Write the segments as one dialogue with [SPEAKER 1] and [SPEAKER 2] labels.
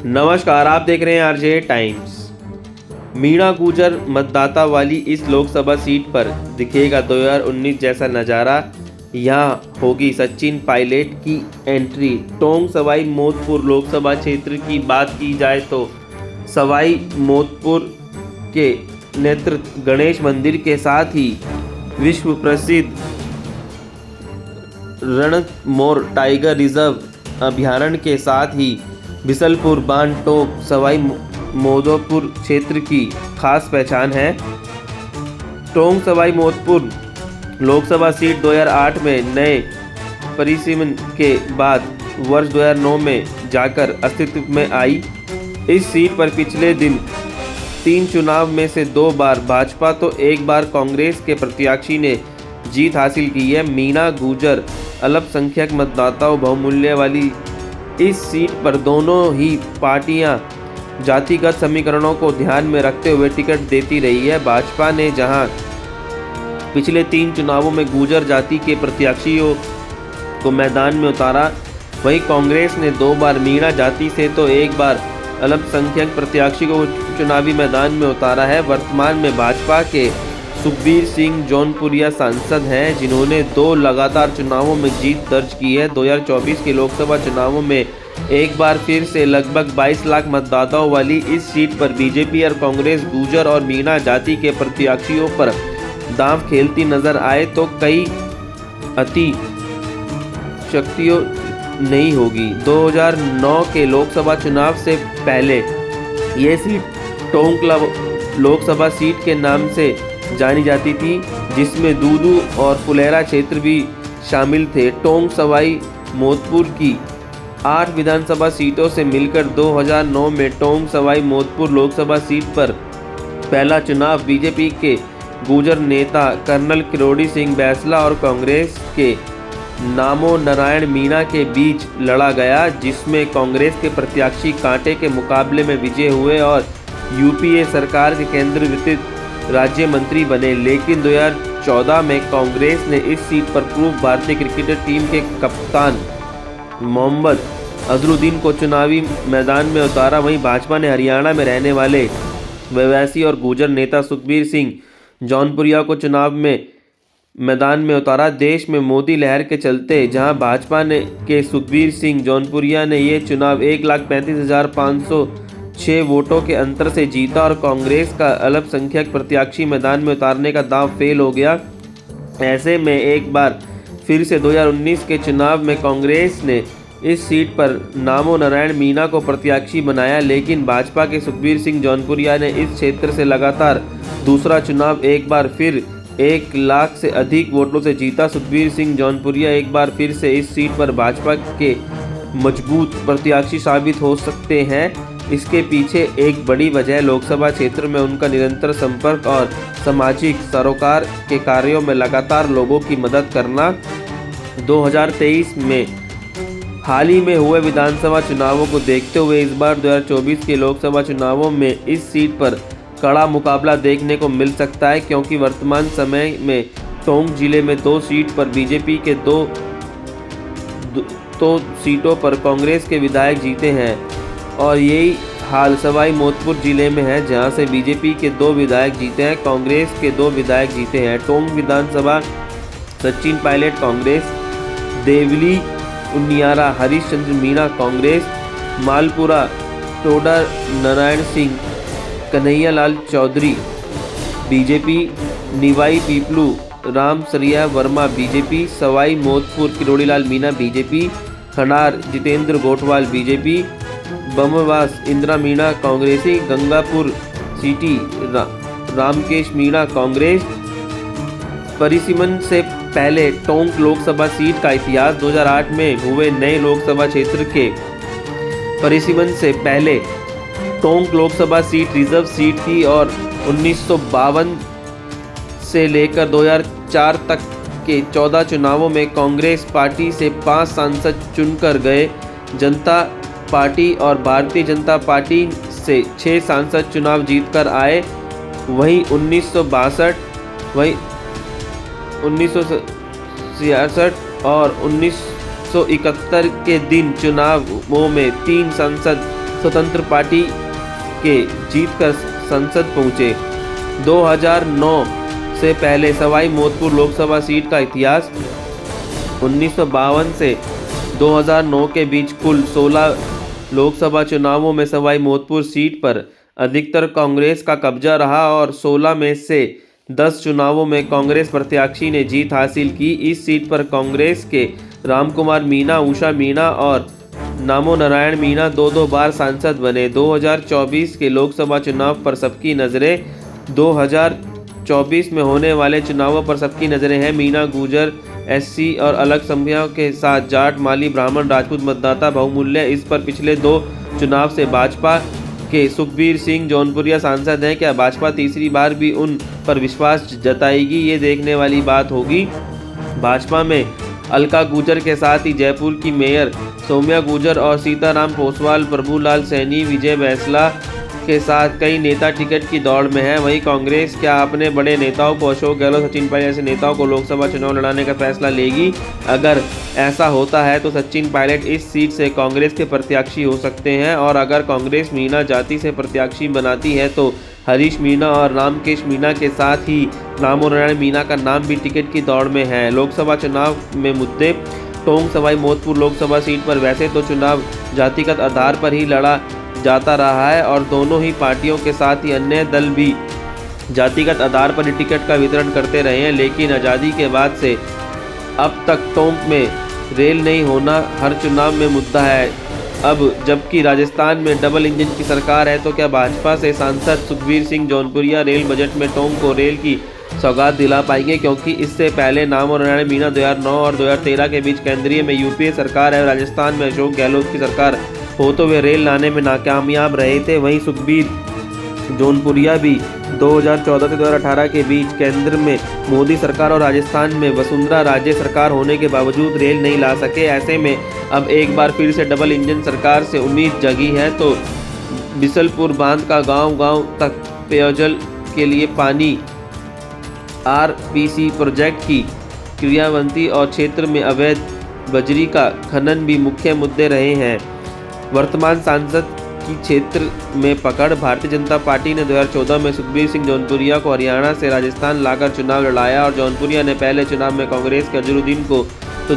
[SPEAKER 1] नमस्कार, आप देख रहे हैं आरजे टाइम्स। मीणा गुर्जर मतदाता वाली इस लोकसभा सीट पर दिखेगा 2019 जैसा नज़ारा। यहाँ होगी सचिन पायलट की एंट्री। टोंक सवाई माधोपुर लोकसभा क्षेत्र की बात की जाए तो सवाई माधोपुर के नेतृत्व गणेश मंदिर के साथ ही विश्व प्रसिद्ध रणथंभौर टाइगर रिजर्व अभयारण्य के साथ ही बिसलपुर बांध टोंक सवाई माधोपुर क्षेत्र की खास पहचान है। टोंक सवाई माधोपुर लोकसभा सीट 2008 में नए परिसीमन के बाद वर्ष 2009 में जाकर अस्तित्व में आई। इस सीट पर पिछले दिन 3 चुनाव में से 2 बार भाजपा तो 1 बार कांग्रेस के प्रत्याशी ने जीत हासिल की है। मीणा गुर्जर अल्पसंख्यक मतदाताओं बहुमूल्य वाली इस सीट पर दोनों ही पार्टियां जातिगत समीकरणों को ध्यान में रखते हुए टिकट देती रही है। भाजपा ने जहां पिछले 3 चुनावों में गुर्जर जाति के प्रत्याशियों को मैदान में उतारा, वहीं कांग्रेस ने 2 बार मीणा जाति से तो 1 बार अल्पसंख्यक प्रत्याशी को चुनावी मैदान में उतारा है। वर्तमान में भाजपा के सुखबीर सिंह जौनपुरिया सांसद हैं, जिन्होंने 2 लगातार चुनावों में जीत दर्ज की है। 2024 के लोकसभा चुनावों में एक बार फिर से लगभग 22 लाख मतदाताओं वाली इस सीट पर बीजेपी और कांग्रेस गुर्जर और मीणा जाति के प्रत्याशियों पर दांव खेलती नजर आए तो कई अति शक्तियों नहीं होगी। 2009 के लोकसभा चुनाव से पहले ये सीट टोंक लोकसभा सीट के नाम से जानी जाती थी, जिसमें दूदू और फुलेरा क्षेत्र भी शामिल थे। टोंक सवाई माधोपुर की 8 विधानसभा सीटों से मिलकर 2009 में टोंक सवाई माधोपुर लोकसभा सीट पर पहला चुनाव बीजेपी के गुर्जर नेता कर्नल किरोड़ी सिंह बैंसला और कांग्रेस के नामो नारायण मीणा के बीच लड़ा गया, जिसमें कांग्रेस के प्रत्याशी कांटे के मुकाबले में विजय हुए और यूपीए सरकार के केंद्रीय वित्त राज्य मंत्री बने। लेकिन 2014 में कांग्रेस ने इस सीट पर पूर्व भारतीय क्रिकेट टीम के कप्तान मोहम्मद अजहरुद्दीन को चुनावी मैदान में उतारा। वहीं भाजपा ने हरियाणा में रहने वाले व्यवसायी और गुर्जर नेता सुखबीर सिंह जौनपुरिया को चुनाव में मैदान में उतारा। देश में मोदी लहर के चलते जहां भाजपा ने के सुखबीर सिंह जौनपुरिया ने ये चुनाव 1,35,506 वोटों के अंतर से जीता और कांग्रेस का अल्पसंख्यक प्रत्याशी मैदान में उतारने का दांव फेल हो गया। ऐसे में एक बार फिर से 2019 के चुनाव में कांग्रेस ने इस सीट पर नामो नारायण मीणा को प्रत्याशी बनाया, लेकिन भाजपा के सुखबीर सिंह जौनपुरिया ने इस क्षेत्र से लगातार दूसरा चुनाव एक बार फिर 1 लाख से अधिक वोटों से जीता। सुखबीर सिंह जौनपुरिया एक बार फिर से इस सीट पर भाजपा के मजबूत प्रत्याशी साबित हो सकते हैं। इसके पीछे एक बड़ी वजह लोकसभा क्षेत्र में उनका निरंतर संपर्क और सामाजिक सरोकार के कार्यों में लगातार लोगों की मदद करना। 2023 में हाल ही में हुए विधानसभा चुनावों को देखते हुए इस बार 2024 के लोकसभा चुनावों में इस सीट पर कड़ा मुकाबला देखने को मिल सकता है, क्योंकि वर्तमान समय में टोंक जिले में 2 सीट पर बीजेपी के 2 सीटों पर कांग्रेस के विधायक जीते हैं और यही हाल सवाई माधोपुर जिले में है, जहां से बीजेपी के 2 विधायक जीते हैं, कांग्रेस के 2 विधायक जीते हैं। टोंक विधानसभा Sachin Pilot Congress, Deoli Uniara Harishchandra Meena Congress, Malpura Toda Narayan Singh Kanhaiyalal Choudhary BJP, Niwai Peeplu Ram Sariya Verma BJP, Sawai Madhopur Kirodilal Meena BJP, Khanar Jitendra Gothwal BJP, Bamanwas Indira Meena कांग्रेसी, गंगापुर सिटी रामकेश मीणा कांग्रेस। परिसीमन से पहले टोंक लोकसभा सीट का इतिहास 2008 में हुए नए लोकसभा क्षेत्र के परिसीमन से पहले Tonk Lok Sabha seat reserve seat थी और 1952 से लेकर 2004 तक के 14 चुनावों में कांग्रेस पार्टी से 5 सांसद चुनकर गए। जनता पार्टी और भारतीय जनता पार्टी से 6 सांसद चुनाव जीतकर आए। वहीं 1966 और 1971 के दिन चुनावों में 3 सांसद स्वतंत्र पार्टी के जीतकर संसद पहुंचे। 2009 से पहले सवाई माधोपुर लोकसभा सीट का इतिहास। 1952 से 2009 के बीच कुल 16 लोकसभा चुनावों में सवाई माधोपुर सीट पर अधिकतर कांग्रेस का कब्जा रहा और 16 में से 10 चुनावों में कांग्रेस प्रत्याशी ने जीत हासिल की। इस सीट पर कांग्रेस के रामकुमार मीणा, उषा मीणा और नामो नारायण मीणा दो बार सांसद बने। 2024 के लोकसभा चुनाव पर सबकी नज़रें। 2024 में होने वाले चुनावों पर सबकी नज़रें हैं। मीणा गुर्जर, एससी और अलग संख्याओं के साथ जाट, माली, ब्राह्मण, राजपूत मतदाता बहुमूल्य। इस पर पिछले 2 चुनाव से भाजपा के सुखबीर सिंह जौनपुरिया सांसद हैं। क्या भाजपा तीसरी बार भी उन पर विश्वास जताएगी, ये देखने वाली बात होगी। भाजपा में अलका गुर्जर के साथ ही जयपुर की मेयर सौम्या गुर्जर और सीताराम पोसवाल, प्रभुलाल सैनी, विजय बैंसला के साथ कई नेता टिकट की दौड़ में हैं। वहीं कांग्रेस क्या अपने बड़े नेताओं को अशोक गहलोत, सचिन पायलट जैसे नेताओं को लोकसभा चुनाव लड़ाने का फैसला लेगी? अगर ऐसा होता है तो सचिन पायलट इस सीट से कांग्रेस के प्रत्याशी हो सकते हैं और अगर कांग्रेस मीणा जाति से प्रत्याशी बनाती है तो हरीश मीणा और रामकेश मीणा के साथ ही नामो नारायण मीणा का नाम भी टिकट की दौड़ में है। लोकसभा चुनाव में मुद्दे। टोंक सवाई माधोपुर लोकसभा सीट पर वैसे तो चुनाव जातिगत आधार पर ही लड़ा जाता रहा है और दोनों ही पार्टियों के साथ ही अन्य दल भी जातिगत आधार पर ही टिकट का वितरण करते रहे हैं, लेकिन आज़ादी के बाद से अब तक टोंक में रेल नहीं होना हर चुनाव में मुद्दा है। अब जबकि राजस्थान में डबल इंजन की सरकार है तो क्या भाजपा से सांसद सुखबीर सिंह जौनपुरिया रेल बजट में टोंक को रेल की सौगात दिला पाएंगे? क्योंकि इससे पहले नामो नारायण मीणा 2009 और 2013 के बीच केंद्रीय में यूपीए सरकार है और राजस्थान में अशोक गहलोत की सरकार हो तो वे रेल लाने में नाकामयाब रहे थे। वहीं सुखबीर जौनपुरिया भी 2014 से 2018 के बीच केंद्र में मोदी सरकार और राजस्थान में वसुंधरा राज्य सरकार होने के बावजूद रेल नहीं ला सके। ऐसे में अब एक बार फिर से डबल इंजन सरकार से उम्मीद जगी है तो बिसलपुर बांध का गांव-गांव तक पेयजल के लिए पानी, आरपीसी प्रोजेक्ट की क्रियान्वित और क्षेत्र में अवैध बजरी का खनन भी मुख्य मुद्दे रहे हैं। वर्तमान सांसद की क्षेत्र में पकड़। भारतीय जनता पार्टी ने 2014 में सुखबीर सिंह जौनपुरिया को हरियाणा से राजस्थान लाकर चुनाव लड़ाया और जौनपुरिया ने पहले चुनाव में कांग्रेस के अजहरुद्दीन को तो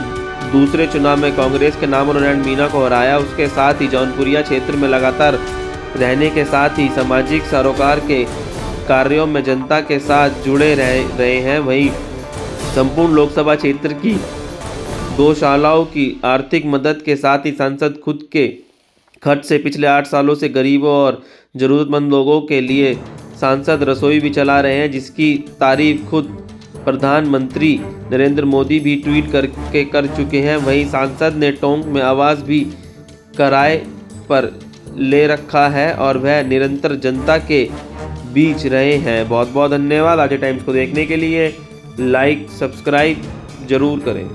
[SPEAKER 1] दूसरे चुनाव में कांग्रेस के नामो नारायण मीणा को हराया। उसके साथ ही जौनपुरिया क्षेत्र में लगातार रहने के साथ ही सामाजिक सरोकार के कार्यों में जनता के साथ जुड़े रहे हैं। वहीं संपूर्ण लोकसभा क्षेत्र की गौशालाओं की आर्थिक मदद के साथ ही सांसद खुद के खर्च से पिछले 8 सालों से गरीबों और ज़रूरतमंद लोगों के लिए सांसद रसोई भी चला रहे हैं, जिसकी तारीफ खुद प्रधानमंत्री नरेंद्र मोदी भी ट्वीट करके कर चुके हैं। वहीं सांसद ने टोंक में आवास भी किराए पर ले रखा है और वह निरंतर जनता के बीच रहे हैं। बहुत बहुत धन्यवाद। आज टाइम्स को देखने के लिए लाइक सब्सक्राइब जरूर करें।